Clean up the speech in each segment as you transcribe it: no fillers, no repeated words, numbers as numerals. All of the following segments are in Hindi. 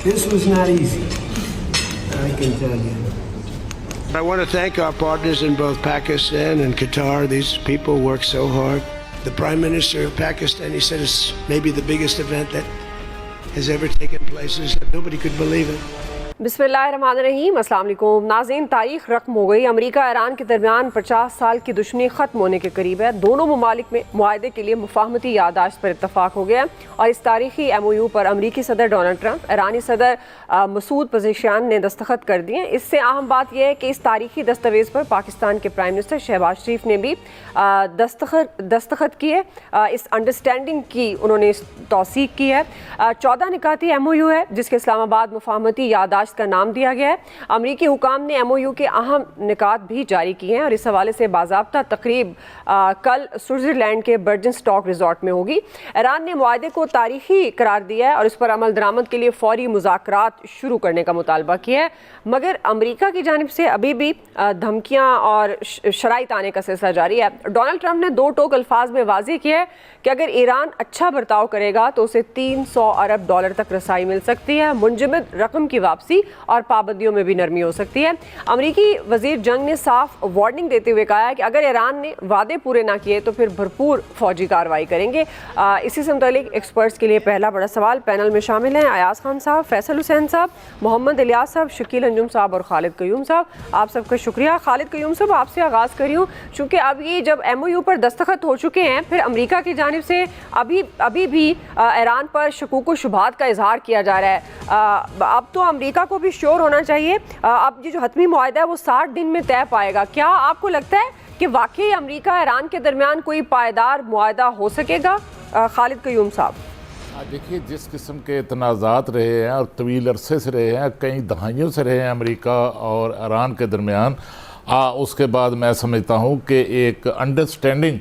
This was not easy, I can tell you. I want to thank our partners in both Pakistan and Qatar. These people work so hard. The Prime Minister of Pakistan, he said it's maybe the biggest event that has ever taken place. Nobody could believe it. बिस्मिल्लाहिर्रहमानिर्रहीम, अस्सलाम वालेकुम नाज़रीन। तारीख रकम हो गई। अमेरिका ईरान के दरमियान 50 साल की दुश्मनी ख़त्म होने के करीब है। दोनों ममालिक में मुआहदे के लिए मुफाहमती याददाश्त पर इत्तफाक हो गया और इस तारीखी MOU पर अमरीकी सदर डोनाल्ड ट्रंप, ईरानी सदर मसूद पज़ेशियान ने दस्तखत कर दिए। इससे अहम बात यह है कि इस तारीखी दस्तावेज़ पर पाकिस्तान के प्राइम मिनिस्टर शहबाज शरीफ ने भी दस्तखत किए। इस अंडरस्टैंडिंग की उन्होंने तौसीक की है। 14 निकाती MOU है जिसके इस्लामाबाद मुफाहमती याददाश्त का नाम दिया गया है। अमरीकी हुकाम ने MOU के अहम निकात भी जारी किए हैं और इस हवाले से बाज़ाब्ता तकरीब कल स्विट्ज़रलैंड के बर्जन स्टॉक रिजॉर्ट में होगी। ईरान ने मुआहदे को तारीखी करार दिया है और इस पर अमल दरामद के लिए फौरी मुज़ाकरात शुरू करने का मुतालबा किया है, मगर अमरीका की जानिब से अभी भी धमकियाँ और शराइत आने का सिलसिला जारी है। डोनाल्ड ट्रंप ने दो टोक अल्फाज में वाज़ेह किया है कि अगर ईरान अच्छा बर्ताव करेगा तो उसे $300 अरब तक रसाई मिल सकती है, मुंजमद रकम की वापसी और पाबंदियों में भी नरमी हो सकती है। अमरीकी वजीर जंग ने साफ वार्निंग देते हुए कहा है कि अगर ईरान ने वादे पूरे ना किए तो फिर भरपूर फौजी कार्रवाई करेंगे। इसी से मुतालिक एक्सपर्ट्स के लिए पहला बड़ा सवाल पैनल में शामिल हैं अयाज खान साहब, फैसल हुसैन साहब, मोहम्मद इलियास साहब, शकील अंजुम साहब और खालिद कयूम साहब। आप सबका शुक्रिया। खालिद कयूम साहब, आपसे आगाज़ करी हूँ, चूँकि अब ये जब MOU पर दस्तखत हो चुके हैं, फिर अमरीका की जानिब से अभी भी ईरान पर शकूक व शुबहात का इजहार किया जा रहा है। अब तो अमरीका को भी श्योर होना चाहिए। अब ये जो हतमी मुआहदा है वो 60 दिन में तय पाएगा। क्या आपको लगता है कि वाकई अमरीका ईरान के दरमियान कोई पायदार मुआहदा हो सकेगा? खालिद कयूम साहब, देखिए, जिस किस्म के तनाज़ात रहे हैं और तवील अरसे से रहे हैं, कई दहाइयों से रहे हैं अमेरिका और ईरान के दरमियान, उसके बाद मैं समझता हूँ कि एक अंडरस्टैंडिंग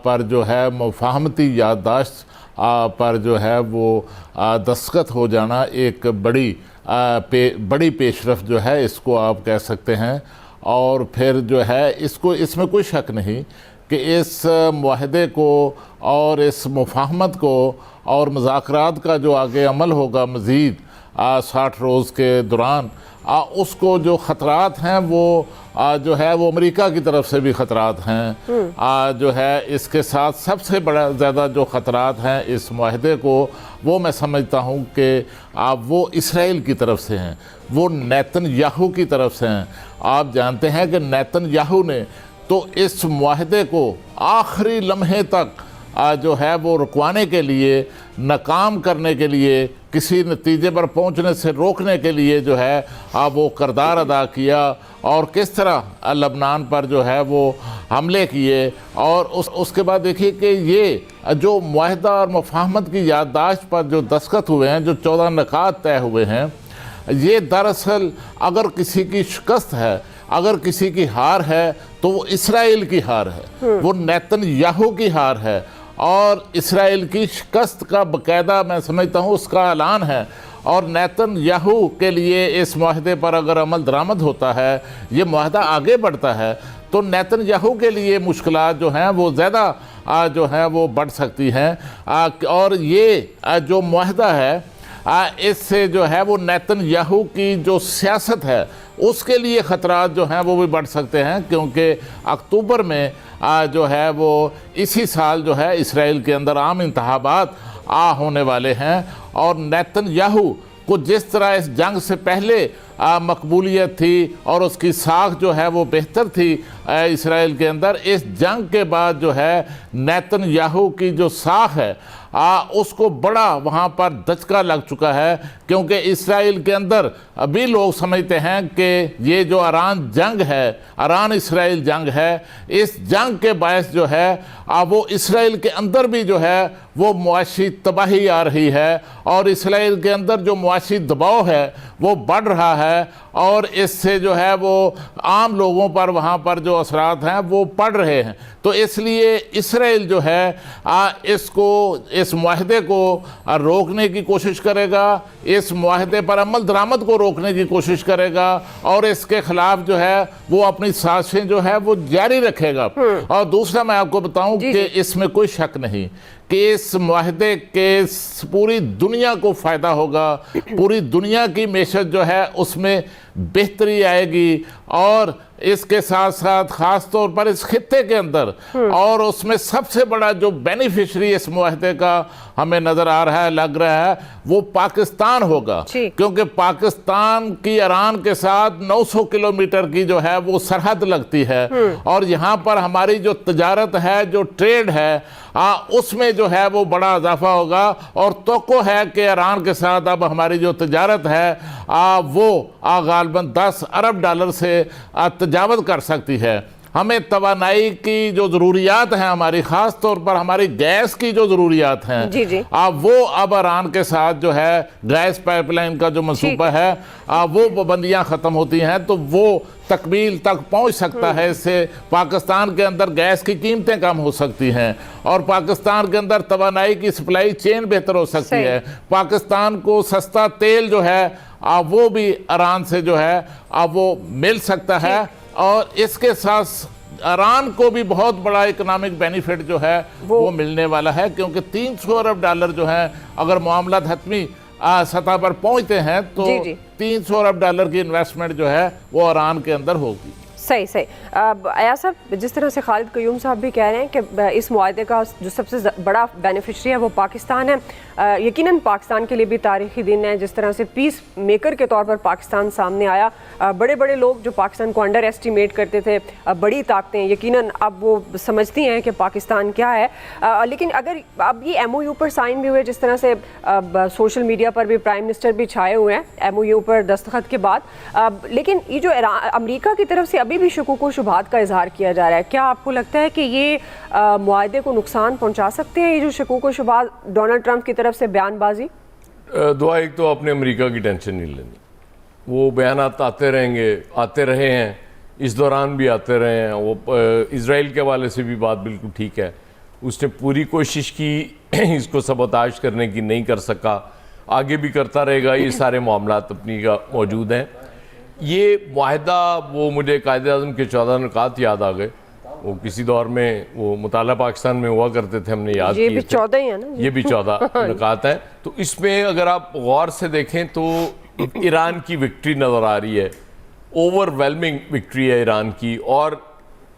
पर जो है मुफाहमती याददाश्त पर जो है वो दस्तखत हो जाना एक बड़ी पेशरफ जो है, इसको आप कह सकते हैं। और फिर जो है इसमें कोई शक नहीं कि इस मुआहदे को और इस मुफाहमत को और मुज़ाकरात का जो आगे अमल होगा मज़ीद 60 रोज़ के दौरान, उसको जो ख़तरात हैं वो जो है वो अमेरिका की तरफ से भी ख़तरात हैं। जो है इसके साथ सबसे बड़ा ज़्यादा जो ख़तरात हैं इस मुआहदे को, वो मैं समझता हूँ कि वो इसराइल की तरफ से हैं, वो नेतन्याहू की तरफ से हैं। आप जानते हैं कि नेतन्याहू ने तो इस मुआहदे को आखिरी लम्हे तक जो है वो रुकवाने के लिए, नाकाम करने के लिए, किसी नतीजे पर पहुंचने से रोकने के लिए जो है वो किरदार अदा किया और किस तरह लबनान पर जो है वो हमले किए। और उसके बाद देखिए कि ये जो मुआहदा और मुफाहमत की याददाश्त पर जो दस्तखत हुए हैं, जो 14 निकात तय हुए हैं, ये दरअसल अगर किसी की शिकस्त है, अगर किसी की हार है तो वो इसराइल की हार है, वो नेतन्याहू की हार है। और इसराइल की शिकस्त का बाकायदा मैं समझता हूँ उसका ऐलान है। और नेतन्याहू के लिए इस मुआहदे पर अगर अमल दरामद होता है, ये मुआहदा आगे बढ़ता है, तो नेतन्याहू के लिए मुश्किलात जो हैं वो ज़्यादा जो हैं वो बढ़ सकती हैं। और ये जो मुआहदा है इससे जो है वो नेतन्याहू की जो सियासत है उसके लिए ख़तरात जो हैं वो भी बढ़ सकते हैं, क्योंकि अक्टूबर में जो है वो इसी साल जो है इसराइल के अंदर आम इंतखाबात होने वाले हैं। और नेतन्याहू को जिस तरह इस जंग से पहले मकबूलियत थी और उसकी साख जो है वो बेहतर थी इसराइल के अंदर, इस जंग के बाद जो है नेतन्याहू की जो साख है उसको बड़ा वहाँ पर दचका लग चुका है, क्योंकि इसराइल के अंदर अभी लोग समझते हैं कि ये जो ईरान जंग है, ईरान इसराइल जंग है, इस जंग के बायस जो है वो इसराइल के अंदर भी जो है वो मुआशी तबाही आ रही है और इसराइल के अंदर जो मुआशी दबाव है वो बढ़ रहा है और इससे जो है वो आम लोगों पर वहाँ पर जो असरात हैं वो पड़ रहे हैं। तो इसलिए इसराइल जो है इस मुआहदे को रोकने की कोशिश करेगा, इस मुआहदे पर अमल दरामद को रोकने की कोशिश करेगा और इसके ख़िलाफ़ जो है वो अपनी साजिशें जो है वो जारी रखेगा। और दूसरा मैं आपको बताऊं कि इसमें कोई शक नहीं कि इस माहदे के पूरी दुनिया को फ़ायदा होगा, पूरी दुनिया की मेशत जो है उसमें बेहतरी आएगी, और इसके साथ साथ ख़ास तौर पर इस खित्ते के अंदर, और उसमें सबसे बड़ा जो बेनिफिशरी इस मुआहदे का हमें नज़र आ रहा है, लग रहा है, वो पाकिस्तान होगा, क्योंकि पाकिस्तान की ईरान के साथ 900 किलोमीटर की जो है वो सरहद लगती है, और यहाँ पर हमारी जो तजारत है, जो ट्रेड है, उसमें जो है वो बड़ा इजाफा होगा, और तो है कि ईरान के साथ अब हमारी जो तजारत है वो गालबन 10 अरब डॉलर से तजावज़ कर सकती है। हमें तवानाई की जो ज़रूरियात हैं हमारी, ख़ास तौर पर हमारी गैस की जो ज़रूरियात हैं, जी जी। वो अब ईरान के साथ जो है गैस पाइपलाइन का जो मंसूबा है वो पाबंदियाँ ख़त्म होती हैं, तो वो तकमील तक पहुंच सकता है। इससे पाकिस्तान के अंदर गैस की कीमतें कम हो सकती हैं, और पाकिस्तान के अंदर तवानाई की सप्लाई चेन बेहतर हो सकती है। पाकिस्तान को सस्ता तेल जो है वो भी ईरान से जो है वो मिल सकता है, और इसके साथ ईरान को भी बहुत बड़ा इकोनॉमिक बेनिफिट जो है वो मिलने वाला है, क्योंकि 300 अरब डॉलर जो है अगर मामला हतमी सतह पर पहुंचते हैं तो 300 अरब डॉलर की इन्वेस्टमेंट जो है वो ईरान के अंदर होगी। सही सही। अयाज साहब, जिस तरह से खालिद क़य्यूम साहब भी कह रहे हैं कि इस मुआहदे का जो सबसे बड़ा बेनिफिशरी है वो पाकिस्तान है, यकीनन पाकिस्तान के लिए भी तारीख़ी दिन है। जिस तरह से पीस मेकर के तौर पर पाकिस्तान सामने आया, बड़े बड़े लोग जो पाकिस्तान को अंडर एस्टिमेट करते थे, बड़ी ताकतें यकीनन अब वो समझती हैं कि पाकिस्तान क्या है। लेकिन अगर अब ये MOU पर साइन भी हुए, जिस तरह से सोशल मीडिया पर भी प्राइम मिनिस्टर भी छाए हुए हैं MOU पर दस्तखत के बाद, लेकिन ये जो अमेरिका की तरफ से अभी भी शकूक व शुबहात का इजहार किया जा रहा है, क्या आपको लगता है कि ये मुआहदे को नुकसान पहुंचा सकते हैं, ये जो शकूक व शुबहात डोनाल्ड ट्रंप की तरफ से बयानबाजी? दुआ, एक तो आपने अमेरिका की टेंशन नहीं लेनी, वो बयानात आते रहेंगे, आते रहे हैं, इस दौरान भी आते रहे हैं। वो इजराइल के हवाले से भी बात बिल्कुल ठीक है, उसने पूरी कोशिश की इसको सबोताज करने की, नहीं कर सका, आगे भी करता रहेगा। ये सारे मामलात अपनी का मौजूद हैं। ये मुआहदा, वो मुझे कायद-ए-आज़म के 14 नुकात याद आ गए। वो किसी दौर में वो मुताला पाकिस्तान में हुआ करते थे, हमने याद किए थे। 14 ही है ना, ये भी 14 नुकात हैं। तो इसमें अगर आप गौर से देखें तो ईरान की विक्ट्री नज़र आ रही है, ओवरवेलमिंग विक्ट्री है ईरान की। और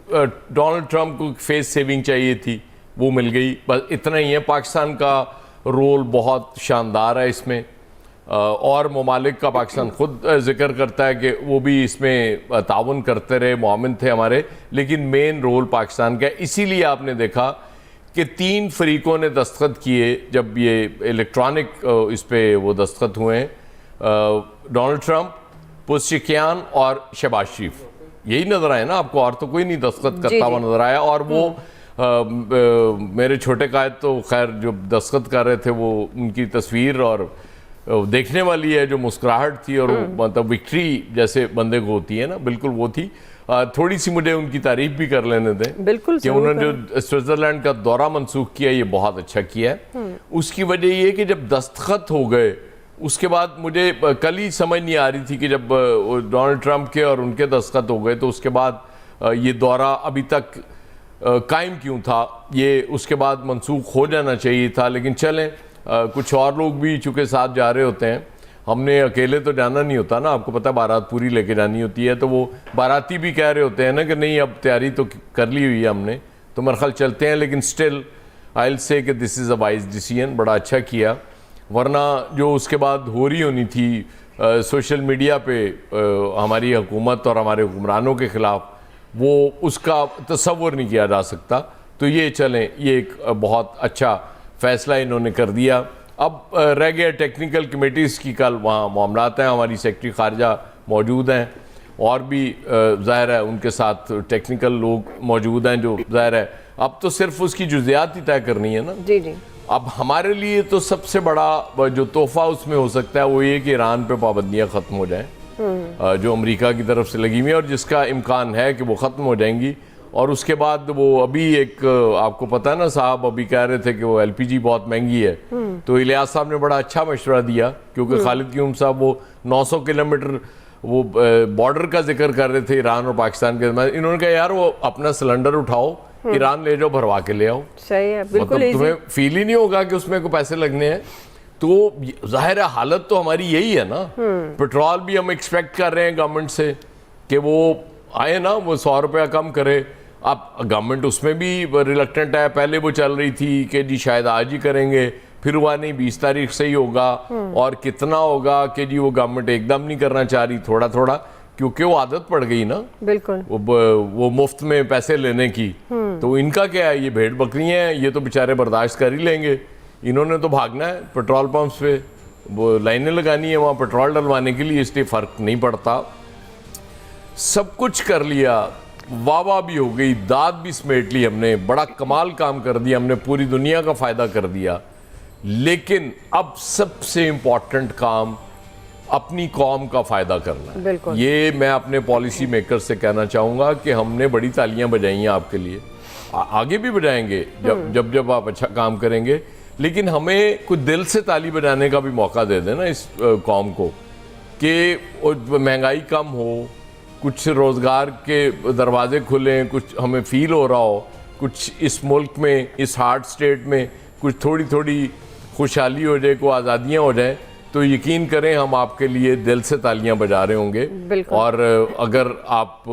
डोनाल्ड ट्रंप को फेस सेविंग चाहिए थी, वो मिल गई, बस इतना ही है। पाकिस्तान का रोल बहुत शानदार है इसमें, और ममालिक का पाकिस्तान खुद जिक्र करता है कि वो भी इसमें ताउन करते रहे, मुआमिन थे हमारे, लेकिन मेन रोल पाकिस्तान का है। इसीलिए आपने देखा कि 3 फरीकों ने दस्तखत किए जब ये इलेक्ट्रॉनिक इस पर वो दस्तखत हुए हैं, डोनाल्ड ट्रंप, पुज़कियान और शहबाज शरीफ। यही नज़र आए ना आपको, और तो कोई नहीं दस्तखत करता हुआ नज़र आया। और वो मेरे छोटे कायद तो खैर जो दस्तखत कर रहे थे, वो उनकी तस्वीर और देखने वाली है, जो मुस्कुराहट थी और मतलब विक्ट्री जैसे बंदे को होती है ना, बिल्कुल वो थी। थोड़ी सी मुझे उनकी तारीफ भी कर लेने दें, बिल्कुल कि उन्होंने जो स्विट्ज़रलैंड का दौरा मनसूख किया, ये बहुत अच्छा किया है। उसकी वजह ये कि जब दस्तखत हो गए, उसके बाद मुझे कल ही समझ नहीं आ रही थी कि जब डोनाल्ड ट्रंप के और उनके दस्तखत हो गए, तो उसके बाद ये दौरा अभी तक कायम क्यों था, ये उसके बाद मनसूख हो जाना चाहिए था। लेकिन चलें, कुछ और लोग भी चूँकि साथ जा रहे होते हैं, हमने अकेले तो जाना नहीं होता ना, आपको पता है बारात पूरी लेके जानी होती है। तो वो बाराती भी कह रहे होते हैं ना कि नहीं, अब तैयारी तो कर ली हुई है हमने, तो मेरे ख्याल चलते हैं। लेकिन स्टिल आई विल से कि this is a wise decision, बड़ा अच्छा किया। वरना जो उसके बाद हो रही होनी थी सोशल मीडिया पे हमारी हुकूमत और हमारे हुक्मरानों के ख़िलाफ़, वो उसका तसव्वुर नहीं किया जा सकता। तो ये चलें, ये एक बहुत अच्छा फ़ैसला इन्होंने कर दिया। अब रह गया टेक्निकल कमेटीज़ की, कल वहाँ मामलात हैं, हमारी सेक्रेटरी ख़ारजा मौजूद हैं, और भी ज़ाहिर है उनके साथ टेक्निकल लोग मौजूद हैं, जो ज़ाहिर है अब तो सिर्फ उसकी जुज़ियात ही तय करनी है ना। जी जी। अब हमारे लिए तो सबसे बड़ा जो तोहफ़ा उसमें हो सकता है वो ये कि ईरान पे पाबंदियाँ ख़त्म हो जाएँ, जो अमेरिका की तरफ से लगी हुई है, और जिसका इम्कान है कि वो ख़त्म हो जाएंगी। और उसके बाद वो अभी एक आपको पता है ना, साहब अभी कह रहे थे कि वो LPG बहुत महंगी है, तो इलियास साहब ने बड़ा अच्छा मशवरा दिया, क्योंकि खालिद क़य्यूम साहब वो 900 किलोमीटर वो बॉर्डर का जिक्र कर रहे थे ईरान और पाकिस्तान के। इन्होंने कहा यार वो अपना सिलेंडर उठाओ, ईरान ले जाओ, भरवा के ले आओ। सही है, बिल्कुल मतलब easy। तुम्हें फील ही नहीं होगा कि उसमें कोई पैसे लगने हैं। तो जाहिर है हालत तो हमारी यही है ना। पेट्रोल भी हम एक्सपेक्ट कर रहे हैं गवर्नमेंट से कि वो आए ना, वो 100 रुपया कम करे। अब गवर्नमेंट उसमें भी रिलक्टेंट है। पहले वो चल रही थी कि जी शायद आज ही करेंगे, फिर हुआ नहीं, 20 तारीख से ही होगा। और कितना होगा कि जी वो गवर्नमेंट एकदम नहीं करना चाह रही, थोड़ा थोड़ा, क्योंकि वो आदत पड़ गई ना बिल्कुल वो मुफ्त में पैसे लेने की। तो इनका क्या है, ये भेड़ बकरियां हैं, ये तो बेचारे बर्दाश्त कर ही लेंगे। इन्होंने तो भागना है पेट्रोल पंप्स पे, वो लाइनें लगानी है वहाँ पेट्रोल डलवाने के लिए, इसलिए फ़र्क नहीं पड़ता। सब कुछ कर लिया, वाह भी हो गई, दाद भी समेट ली हमने, बड़ा कमाल काम कर दिया हमने, पूरी दुनिया का फ़ायदा कर दिया। लेकिन अब सबसे इम्पॉर्टेंट काम अपनी कौम का फ़ायदा करना है। ये मैं अपने पॉलिसी मेकर से कहना चाहूँगा कि हमने बड़ी तालियां बजाई हैं आपके लिए, आगे भी बजाएंगे जब जब आप अच्छा काम करेंगे। लेकिन हमें कुछ दिल से ताली बजाने का भी मौका दे देना इस कौम को कि महंगाई कम हो, कुछ रोज़गार के दरवाजे खुलें, कुछ हमें फील हो रहा हो, कुछ इस मुल्क में, इस हार्ड स्टेट में कुछ थोड़ी थोड़ी खुशहाली हो जाए, को आज़ादियाँ हो जाए, तो यकीन करें हम आपके लिए दिल से तालियां बजा रहे होंगे। और अगर आप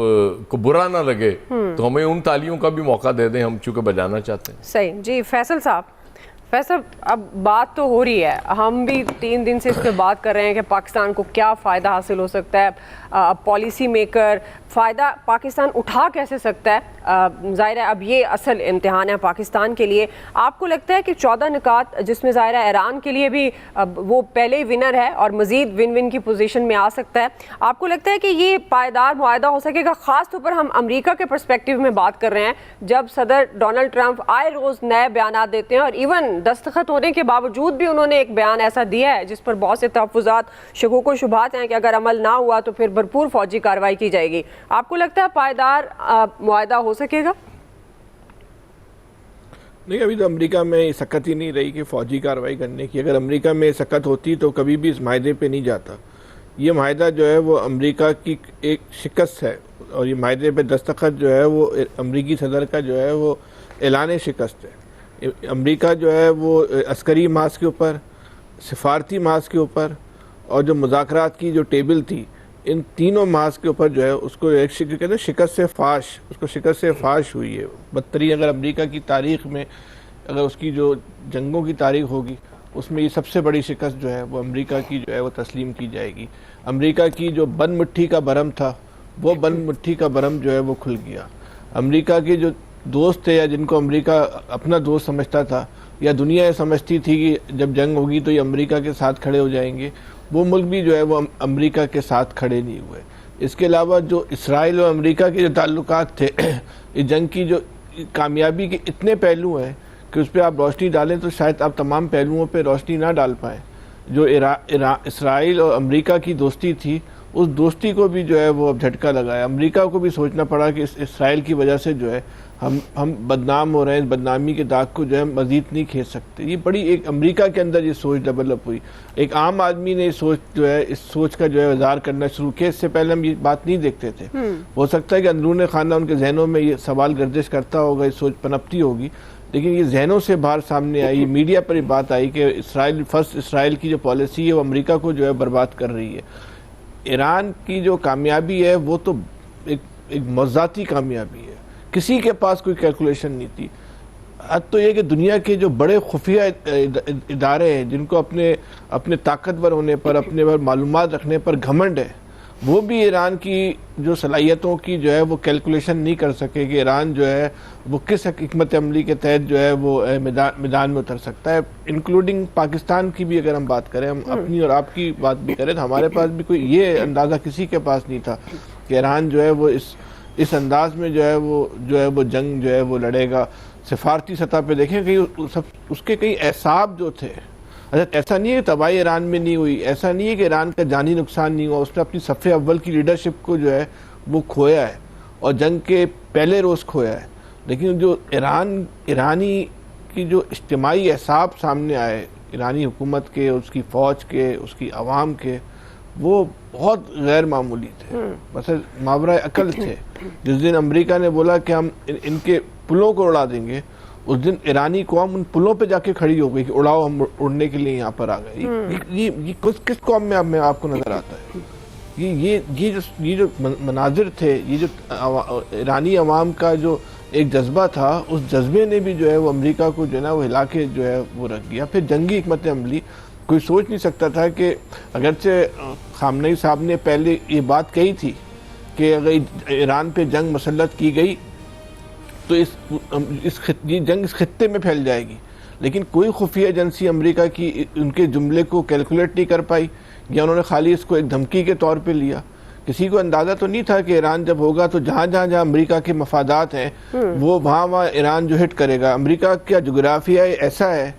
को बुरा ना लगे तो हमें उन तालियों का भी मौका दे दें, हम चूँकि बजाना चाहते हैं। सही जी। फैसल साहब, अब बात तो हो रही है, हम भी 3 दिन से इस पर बात कर रहे हैं कि पाकिस्तान को क्या फ़ायदा हासिल हो सकता है। पॉलिसी मेकर फ़ायदा पाकिस्तान उठा कैसे सकता है, ज़ाहिर है अब ये असल इम्तिहान है पाकिस्तान के लिए। आपको लगता है कि 14 निकात, जिसमें ज़ाहिर है ईरान के लिए भी वो पहले ही विनर है और मज़ीद विन विन की पोजीशन में आ सकता है, आपको लगता है कि ये पायदार मुआहदा हो सकेगा? ख़ास तौर पर हम अमेरिका के पर्सपेक्टिव में बात कर रहे हैं, जब सदर डोनाल्ड ट्रंप आए रोज़ नए बयान देते हैं और इवन दस्तखत होने के बावजूद भी उन्होंने एक बयान ऐसा दिया है जिस पर बहुत से तहफ़्फ़ुज़ात, शकूक व शुबहात हैं कि अगर अमल ना हुआ तो फिर भरपूर फौजी कार्रवाई की जाएगी। आपको लगता है पायदार मुआहदा हो सकेगा? नहीं, अभी तो अमेरिका में सख्त ही नहीं रही कि फ़ौजी कार्रवाई करने की। अगर अमेरिका में सख्त होती तो कभी भी इस माहदे पे नहीं जाता। ये माहदा जो है वो अमेरिका की एक शिकस्त है, और ये माहदे पे दस्तखत जो है वो अमेरिकी सदर का जो है वो ऐलान शिकस्त है। अमेरिका जो है वो अस्करी मास के ऊपर, सिफारती मास के ऊपर, और जो मुज़ाकरात की जो टेबल थी, इन तीनों मास के ऊपर जो है उसको एक कहते हैं शिकस्त से फाश, उसको शिकस्त से फाश हुई है। बदतरीन अगर अमेरिका की तारीख़ में अगर उसकी जो जंगों की तारीख़ होगी, उसमें ये सबसे बड़ी शिकस्त जो है वो अमेरिका की जो है वो तस्लीम की जाएगी। अमेरिका की जो बंद मुट्ठी का भरम था, वो बंद मुट्ठी का भरम जो है वो खुल गया। अमेरिका के जो दोस्त थे, या जिनको अमेरिका अपना दोस्त समझता था, या दुनिया समझती थी कि जब जंग होगी तो ये अमेरिका के साथ खड़े हो जाएंगे, वो मुल्क भी जो है वो अमेरिका के साथ खड़े नहीं हुए। इसके अलावा जो इसराइल और अमेरिका के जो ताल्लुकात थे, इस जंग की जो कामयाबी के इतने पहलू हैं कि उस पर आप रोशनी डालें तो शायद आप तमाम पहलुओं पर रोशनी ना डाल पाएँ। जो इसराइल और अमेरिका की दोस्ती थी, उस दोस्ती को भी जो है वो अब झटका लगाया। अमेरिका को भी सोचना पड़ा कि इसराइल की वजह से जो है हम बदनाम हो रहे हैं, इस बदनामी के दाग को जो है मज़ीद नहीं खींच सकते। ये बड़ी एक अमेरिका के अंदर ये सोच डेवलप हुई। एक आम आदमी ने सोच जो है इस सोच का जो है इज़हार करना शुरू किया। इससे पहले हम ये बात नहीं देखते थे। हो सकता है कि अंदरून खाना उनके जहनों में ये सवाल गर्दिश करता होगा, ये सोच पनपती होगी, लेकिन ये जहनों से बाहर सामने आई, मीडिया पर ये बात आई कि इसराइल की जो पॉलिसी है वो अमेरिका को जो है बर्बाद कर रही है। ईरान की जो कामयाबी है वो तो एक मज़ाती कामयाबी है, किसी के पास कोई कैलकुलेशन नहीं थी। अब तो ये कि दुनिया के जो बड़े खुफिया इदारे हैं, जिनको अपने ताकतवर होने पर, अपने पर मालूमात रखने पर घमंड है, वो भी ईरान की जो सलाहियतों की जो है वो कैलकुलेशन नहीं कर सके कि ईरान जो है वो किस हिकमत अमली के तहत जो है वो मैदान में उतर सकता है। इंक्लूडिंग पाकिस्तान की भी अगर हम बात करें, हम अपनी और आपकी बात भी करें, तो हमारे पास भी कोई ये अंदाज़ा किसी के पास नहीं था कि ईरान जो है वो इस अंदाज में जो है वो जंग जो है वो लड़ेगा। सिफारती सतह पे देखें कहीं उसके कई एहसाब जो थे, अच्छा ऐसा नहीं है तबाही ईरान में नहीं हुई, ऐसा नहीं है कि ईरान का जानी नुकसान नहीं हुआ, उसने अपनी सफ़े अव्वल की लीडरशिप को जो है वो खोया है और जंग के पहले रोज़ खोया है। लेकिन जो ईरानी की जो इज्तिमाई एहसाब सामने आए ईरानी हुकूमत के, उसकी फ़ौज के, उसकी आवाम के, वो बहुत गैर मामूली थे, मतलब मावरा अकल थे। जिस दिन अमेरिका ने बोला कि हम इनके पुलों को उड़ा देंगे, उस दिन ईरानी कौम उन पुलों पे जाके खड़ी हो गई कि उड़ाओ, हम उड़ने के लिए यहाँ पर आ गए। ये किस कौम में आपको नजर आता है? ये जो मनाजिर थे, ये जो ईरानी अवाम का जो एक जज्बा था, उस जज्बे ने भी जो है वो अमेरिका को जो है ना वो हिला के जो है वो रख दिया। फिर जंगी हिकमत अमली, कोई सोच नहीं सकता था कि अगरचे खामनेई साहब ने पहले ये बात कही थी कि अगर ईरान पे जंग मसल्लत की गई तो ये जंग इस खित्ते में फैल जाएगी, लेकिन कोई खुफिया एजेंसी अमेरिका की उनके जुमले को कैलकुलेट नहीं कर पाई, या उन्होंने खाली इसको एक धमकी के तौर पे लिया। किसी को अंदाज़ा तो नहीं था कि ईरान जब होगा तो जहाँ जहाँ अमेरिका के मफादात हैं वो वहाँ ईरान जो हिट करेगा। अमेरिका का जोग्राफिया ऐसा है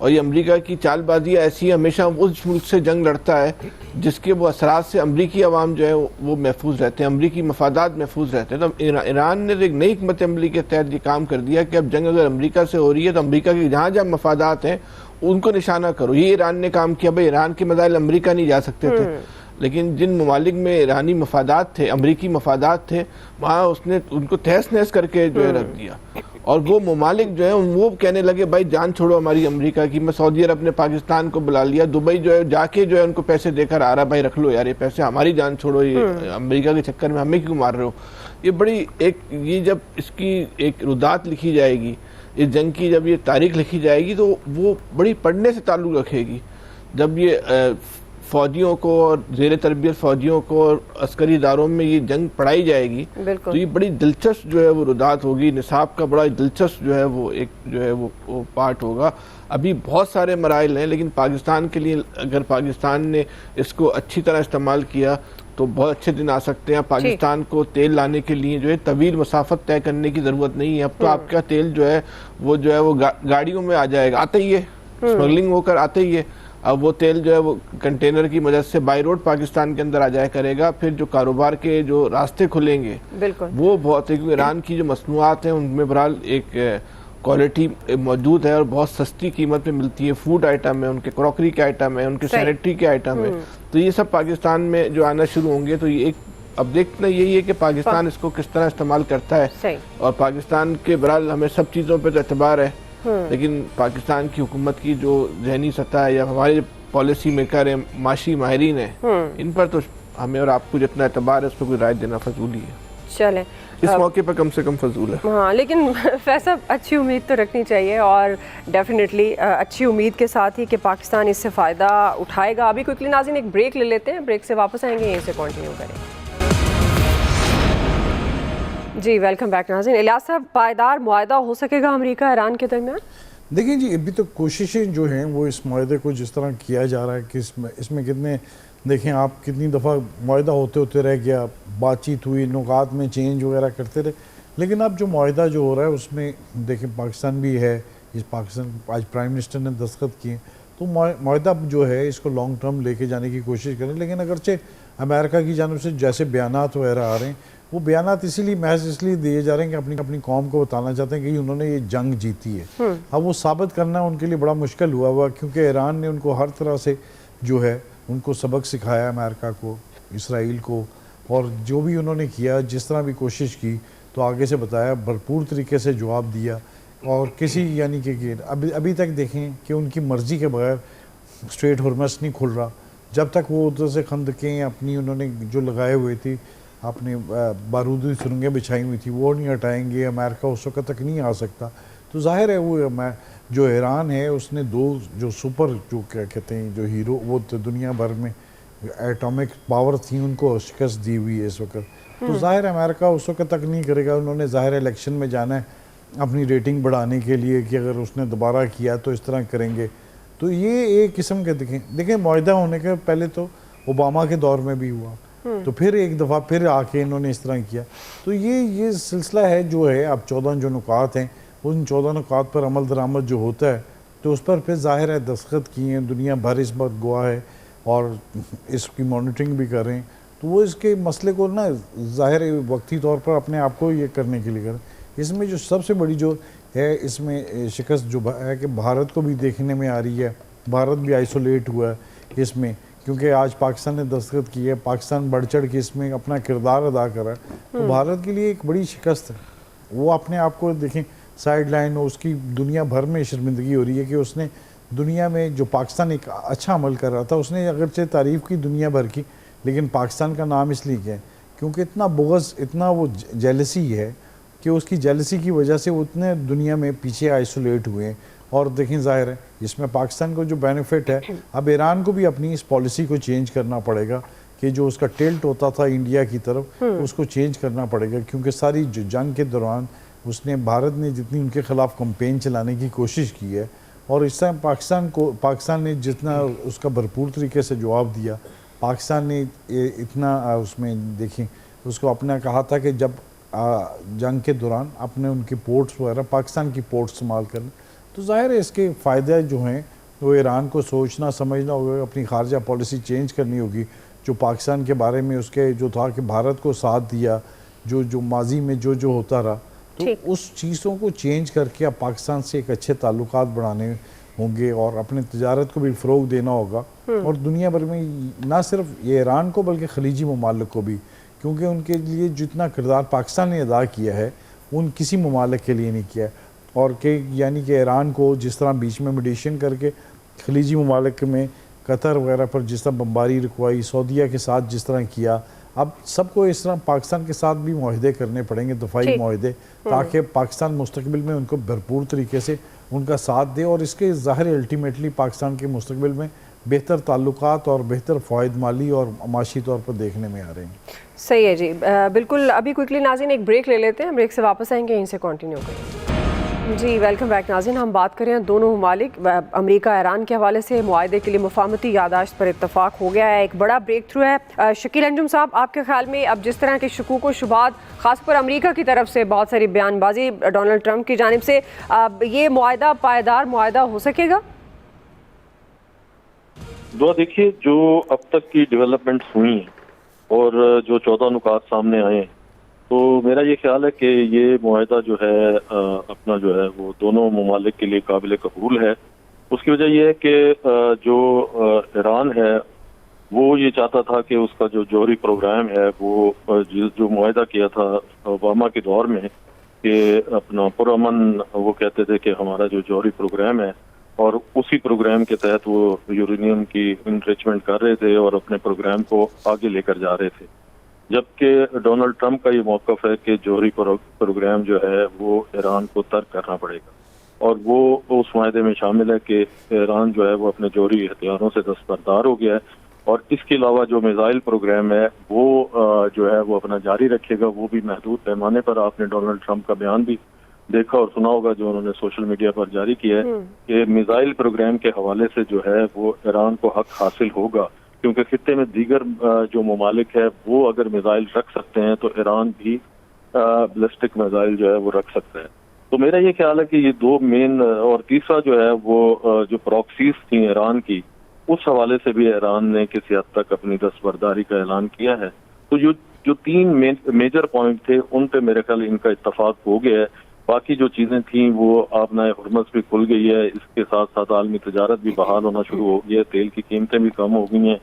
और ये अमेरिका की चालबाजियाँ ऐसी है, हमेशा उस मुल्क से जंग लड़ता है जिसके वो असरात से अमरीकी अवाम जो है वो महफूज रहते हैं, अमरीकी मफादात महफूज रहते हैं। तो ईरान ने एक नई हिकमत अमली के तहत ये काम कर दिया कि अब जंग अगर अमरीका से हो रही है तो अमरीका के जहाँ जहाँ मफादात हैं उनको निशाना करो। ये ईरान ने काम किया। भाई ईरान के मदाइल अमरीका नहीं जा सकते थे, लेकिन जिन ममालिक में ईरानी मफादात थे, अमरीकी मफादात थे, वहाँ उसने उनको तहस नहस करके जो है रख दिया। और वो ममालिक जो है वो कहने लगे भाई जान छोड़ो हमारी अमेरिका की। मैं सऊदी अरब ने पाकिस्तान को बुला लिया, दुबई जो है जाके जो है उनको पैसे देकर आ रहा, भाई रख लो यार ये पैसे, हमारी जान छोड़ो, ये अमेरिका के चक्कर में हमें क्यों मार रहे हो। ये बड़ी ये जब इसकी एक रुदात लिखी जाएगी, इस जंग की जब ये तारीख लिखी जाएगी तो वो बड़ी पढ़ने से ताल्लुक़ रखेगी। जब ये फौजियों को और ज़ेर तरबियत फौजियों को और अस्करी इदारों में ये जंग पढ़ाई जाएगी तो ये बड़ी दिलचस्प जो है वो रुदात होगी। निसाब का बड़ा दिलचस्प जो है वो एक जो है वो पार्ट होगा। अभी बहुत सारे मराइल हैं, लेकिन पाकिस्तान के लिए अगर पाकिस्तान ने इसको अच्छी तरह इस्तेमाल किया तो बहुत अच्छे दिन आ सकते हैं। पाकिस्तान को तेल लाने के लिए जो है तवील मसाफत तय करने की ज़रूरत नहीं है। अब तो आपका तेल जो है वो गाड़ियों में आ जाएगा, आता ही है, स्मगलिंग होकर आता ही है। अब वो तेल जो है वो कंटेनर की मदद से बाई रोड पाकिस्तान के अंदर आ जाया करेगा। फिर जो कारोबार के जो रास्ते खुलेंगे वो बहुत है, क्योंकि ईरान की जो मसनूआत हैं उनमें बहरहाल एक क्वालिटी मौजूद है और बहुत सस्ती कीमत पे मिलती है। फूड आइटम है, उनके क्रॉकरी के आइटम है, उनके सैनिटरी के आइटम है, तो ये सब पाकिस्तान में जो आना शुरू होंगे। तो ये एक अब देखना यही है कि पाकिस्तान इसको किस तरह इस्तेमाल करता है। और पाकिस्तान के बहरहाल हमें सब चीज़ों पर तो एतबार है, लेकिन पाकिस्तान की हुकूमत की जो जहनी सतह है या हमारे जो पॉलिसी मेकर है, माशी माहिरीन है, इन पर तो हमें और आपको जितना एतबार है उस पर कोई राय देना फजूल ही है। चलें, इस मौके पर कम से कम फजूल है। हाँ, लेकिन फैसल अच्छी उम्मीद तो रखनी चाहिए और डेफिनेटली अच्छी उम्मीद के साथ ही कि पाकिस्तान इससे फ़ायदा उठाएगा। अभी क्विकली नाज़रीन एक ब्रेक ले लेते हैं, ब्रेक से वापस आएंगे, यहीं से कंटिन्यू करेंगे। जी वेलकम बैक नाज़रीन। इलियास साहब, पायदार मुआहदा हो सकेगा अमेरिका ईरान के दरमियान? देखिए जी, अभी तो कोशिशें जो हैं वो इस मुआहदे को जिस तरह किया जा रहा है कि इसमें कितने देखें आप, कितनी दफ़ा मुआहदा होते होते रह गया, बातचीत हुई, नुकात में चेंज वगैरह करते रहे, लेकिन अब जो मुआहदा जो हो रहा है उसमें देखें पाकिस्तान भी है। इस पाकिस्तान आज प्राइम मिनिस्टर ने दस्तखत किए, तो मुआहदा जो है इसको लॉन्ग टर्म लेके जाने की कोशिश करें। लेकिन अगरचे अमेरिका की जानब से जैसे बयानात वगैरह आ रहे हैं, वो बयानात इसीलिए महज इसलिए दिए जा रहे हैं कि अपनी कौम को बताना चाहते हैं कि उन्होंने ये जंग जीती है। अब वो साबित करना उनके लिए बड़ा मुश्किल हुआ क्योंकि ईरान ने उनको हर तरह से जो है उनको सबक सिखाया, अमेरिका को, इसराइल को, और जो भी उन्होंने किया, जिस तरह भी कोशिश की, तो आगे से बताया, भरपूर तरीके से जवाब दिया। और किसी यानी कि अभी तक देखें कि उनकी मर्ज़ी के बगैर स्ट्रेट हॉर्मस नहीं खुल रहा। जब तक वो उधर से खंदकें अपनी उन्होंने जो लगाए हुए थी, अपने बारूदी सुरंगें बिछाई हुई थी, वो नहीं हटाएंगे, अमेरिका उस वक्त तक नहीं आ सकता। तो जाहिर है वो जो ईरान है उसने दो जो सुपर जो क्या कहते हैं जो हीरो, वो तो दुनिया भर में एटॉमिक पावर थी, उनको शिकस्त दी हुई है इस वक्त। तो जाहिर है अमेरिका उस वक्त तक नहीं करेगा। उन्होंने जाहिर इलेक्शन में जाना है अपनी रेटिंग बढ़ाने के लिए कि अगर उसने दोबारा किया तो इस तरह करेंगे। तो ये एक किस्म के देखें मुआहदा होने के पहले तो ओबामा के दौर में भी हुआ, तो फिर एक दफ़ा फिर आके इन्होंने इस तरह किया। तो ये सिलसिला है जो है। अब 14 जो नुकात हैं, उन 14 नुकात पर अमल दरामद जो होता है तो उस पर फिर जाहिर है दस्तखत किए हैं, दुनिया भर इस बात गवाह है और इसकी मॉनिटरिंग भी कर रहे हैं। तो वो इसके मसले को ना जाहिर वक्ती तौर पर अपने आप को ये करने के लिए करें। इसमें जो सबसे बड़ी जो है इसमें शिकस्त जो है कि भारत को भी देखने में आ रही है। भारत भी आइसोलेट हुआ है इसमें, क्योंकि आज पाकिस्तान ने दस्तखत की है, पाकिस्तान बढ़ चढ़ के इसमें अपना किरदार अदा कर रहा है। तो भारत के लिए एक बड़ी शिकस्त है वो अपने आप को देखें साइड लाइन, उसकी दुनिया भर में शर्मिंदगी हो रही है कि उसने दुनिया में जो पाकिस्तान एक अच्छा अमल कर रहा था, उसने अगरचे तारीफ़ की दुनिया भर की, लेकिन पाकिस्तान का नाम इसलिए किया है क्योंकि इतना बुग़्ज़, इतना वो जेलसी है कि उसकी जेलसी की वजह से वो उतने दुनिया में पीछे आइसोलेट हुए हैं। और देखें ज़ाहिर है इसमें पाकिस्तान को जो बेनिफिट है, अब ईरान को भी अपनी इस पॉलिसी को चेंज करना पड़ेगा कि जो उसका टिल्ट होता था इंडिया की तरफ उसको चेंज करना पड़ेगा, क्योंकि सारी जो जंग के दौरान उसने, भारत ने जितनी उनके ख़िलाफ़ कंपेन चलाने की कोशिश की है और इस तरह पाकिस्तान ने जितना उसका भरपूर तरीके से जवाब दिया, पाकिस्तान ने इतना उसमें देखें उसको अपना कहा था कि जब जंग के दौरान अपने उनकी पोर्ट्स वगैरह पाकिस्तान की पोर्ट्स इस्तेमाल करें, तो ज़ाहिर है इसके फ़ायदे जो हैं वो ईरान को सोचना समझना होगा, अपनी खारजा पॉलिसी चेंज करनी होगी। जो पाकिस्तान के बारे में उसके जो था कि भारत को साथ दिया, जो माजी में जो होता रहा, तो उस चीज़ों को चेंज करके अब पाकिस्तान से एक अच्छे ताल्लुकात बढ़ाने होंगे और अपने तजारत को भी फ़रोग देना होगा और दुनिया भर में ना सिर्फ ये ईरान को बल्कि खलीजी ममालिक को भी, क्योंकि उनके लिए जितना किरदार पाकिस्तान ने अदा किया है उन किसी ममालिक के लिए नहीं किया है। और कि यानी कि ईरान को जिस तरह बीच में मेडिएशन करके खलीजी ममालिक में कतर वगैरह पर जिस तरह बमबारी रुकवाई, सऊदीया के साथ जिस तरह किया, अब सबको इस तरह पाकिस्तान के साथ भी मुआहदे करने पड़ेंगे, दफाई मुआहदे, ताकि पाकिस्तान मुस्तकबिल में उनको भरपूर तरीके से उनका साथ दे और इसके ज़ाहिर अल्टीमेटली पाकिस्तान के मुस्तकबिल में बेहतर ताल्लुकात और बेहतर फ़ायद माली और माशी तौर पर देखने में आ रहे हैं। सही है जी, बिल्कुल। अभी क्विकली नाज़रीन एक ब्रेक ले लेते हैं, ब्रेक से वापस आएंगे, यहीं से कंटिन्यू करेंगे। जी वेलकम बैक नाज़रीन। हम बात करें दोनों ममालिक अमेरिका ईरान के हवाले से मुआहदे के लिए मुफाहमती यादाश्त पर इत्तफाक हो गया है, एक बड़ा ब्रेक थ्रू है। शकील अंजुम साहब, आपके ख्याल में अब जिस तरह के शकूक व शुबात ख़ासकर अमेरिका की तरफ से बहुत सारी बयानबाजी डोनाल्ड ट्रंप की जानिब से, ये मुआहदा पायदार मुआहदा हो सकेगा? देखिए, जो अब तक की डेवलपमेंट्स हुई हैं और जो 14 नुकात सामने आए हैं, तो मेरा ये ख्याल है कि ये मुआहदा जो है अपना जो है वो दोनों ममालिक के लिए काबिल कबूल है। उसकी वजह यह है कि जो ईरान है वो ये चाहता था कि उसका जो जौहरी प्रोग्राम है वो जो मुआहदा किया था ओबामा के दौर में कि अपना पुरअमन, वो कहते थे कि हमारा जो जौहरी प्रोग्राम है, और उसी प्रोग्राम के तहत वो यूरेनियम की इनरिचमेंट कर रहे थे और अपने प्रोग्राम को आगे लेकर जा रहे थे। जबकि डोनाल्ड ट्रंप का ये मौक़िफ़ है कि जौहरी प्रोग्राम जो है वो ईरान को तर्क करना पड़ेगा और वो उस मायदे में शामिल है कि ईरान जो है वो अपने जौहरी हथियारों से दस्तबरदार हो गया है और इसके अलावा जो मिसाइल प्रोग्राम है वो जो है वो अपना जारी रखेगा, वो भी महदूद पैमाने पर। आपने डोनाल्ड ट्रंप का बयान भी देखा और सुना होगा जो उन्होंने सोशल मीडिया पर जारी किया है कि मिसाइल प्रोग्राम के हवाले से जो है वो ईरान को हक हासिल होगा, क्योंकि खित्ते में दीगर जो ममालिक है वो अगर मिसाइल रख सकते हैं तो ईरान भी बैलिस्टिक मिसाइल जो है वो रख सकता है। तो मेरा ये ख्याल है कि ये दो मेन, और तीसरा जो है वो जो प्रॉक्सीज थी ईरान की, उस हवाले से भी ईरान ने किसी हद तक अपनी दस्तबरदारी का ऐलान किया है। तो जो तीन मेजर पॉइंट थे उन पे मेरे ख्याल इनका इत्तफाक हो गया है। बाकी जो चीज़ें थी वो आपना हुर्मस भी खुल गई है, इसके साथ साथ आलमी तजारत भी बहाल होना शुरू हो गई है, तेल की कीमतें भी कम हो गई हैं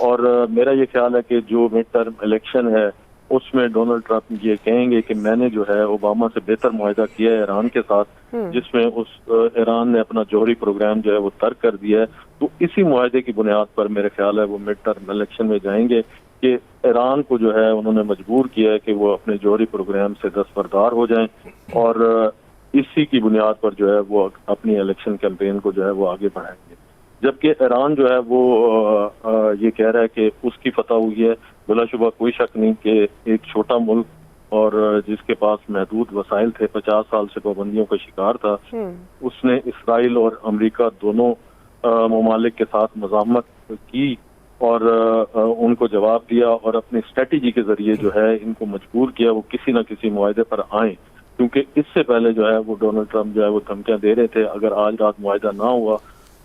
और मेरा ये ख्याल है कि जो मिड टर्म इलेक्शन है उसमें डोनाल्ड ट्रंप ये कहेंगे कि मैंने जो है ओबामा से बेहतर मुआहदा किया है ईरान के साथ, जिसमें उस ईरान ने अपना जौहरी प्रोग्राम जो है वो तर्क कर दिया है। तो इसी मुआहदे की बुनियाद पर मेरे ख्याल है वो मिड टर्म इलेक्शन में जाएंगे कि ईरान को जो है उन्होंने मजबूर किया है कि वो अपने जौहरी प्रोग्राम से दस्तबरदार हो जाएं और इसी की बुनियाद पर जो है वो अपनी इलेक्शन कैंपेन को जो है वो आगे बढ़ाएंगे। जबकि ईरान जो है वो ये कह रहा है कि उसकी फतह हुई है। बिलाशुबा कोई शक नहीं कि एक छोटा मुल्क और जिसके पास महदूद वसाइल थे, 50 साल से पाबंदियों का शिकार था, उसने इसराइल और अमेरिका दोनों ममालिक के साथ मज़ामत की और उनको जवाब दिया और अपनी स्ट्रेटेजी के जरिए जो है इनको मजबूर किया वो किसी न किसी मुआहदे पर आए, क्योंकि इससे पहले जो है वो डोनाल्ड ट्रंप जो है वो धमकियां दे रहे थे अगर आज रात मुआहदा ना हुआ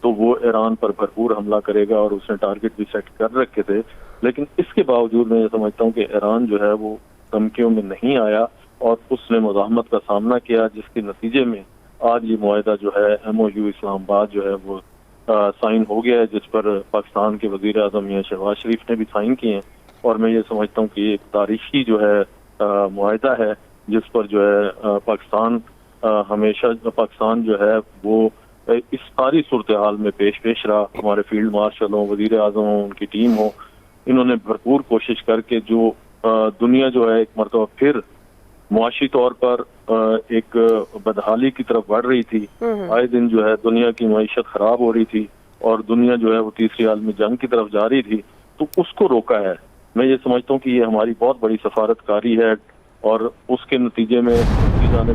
तो वो ईरान पर भरपूर हमला करेगा और उसने टारगेट भी सेट कर रखे थे। लेकिन इसके बावजूद मैं ये समझता हूँ कि ईरान जो है वो धमकियों में नहीं आया और उसने मुज़ाहमत का सामना किया, जिसके नतीजे में आज ये मुआहदा जो है MOU इस्लामाबाद जो है वो साइन हो गया है, जिस पर पाकिस्तान के वज़ीर आज़म मियां शहबाज शरीफ ने भी साइन किए हैं और मैं ये समझता हूँ कि एक तारीखी जो है मुआहदा है जिस पर जो है पाकिस्तान पाकिस्तान जो है वो इस सारी सूरत हाल में पेश रहा। हमारे फील्ड मार्शल हों, वजीर आजम हों, उनकी टीम हो, इन्होंने भरपूर कोशिश करके जो दुनिया जो है एक मरतबा फिर मुआशी तौर पर एक बदहाली की तरफ बढ़ रही थी। आए दिन जो है दुनिया की मईशत खराब हो रही थी और दुनिया जो है वो तीसरी आलमी जंग की तरफ जा रही थी, तो उसको रोका है। मैं ये समझता हूँ कि ये हमारी बहुत बड़ी सफारतकारी है और उसके नतीजे में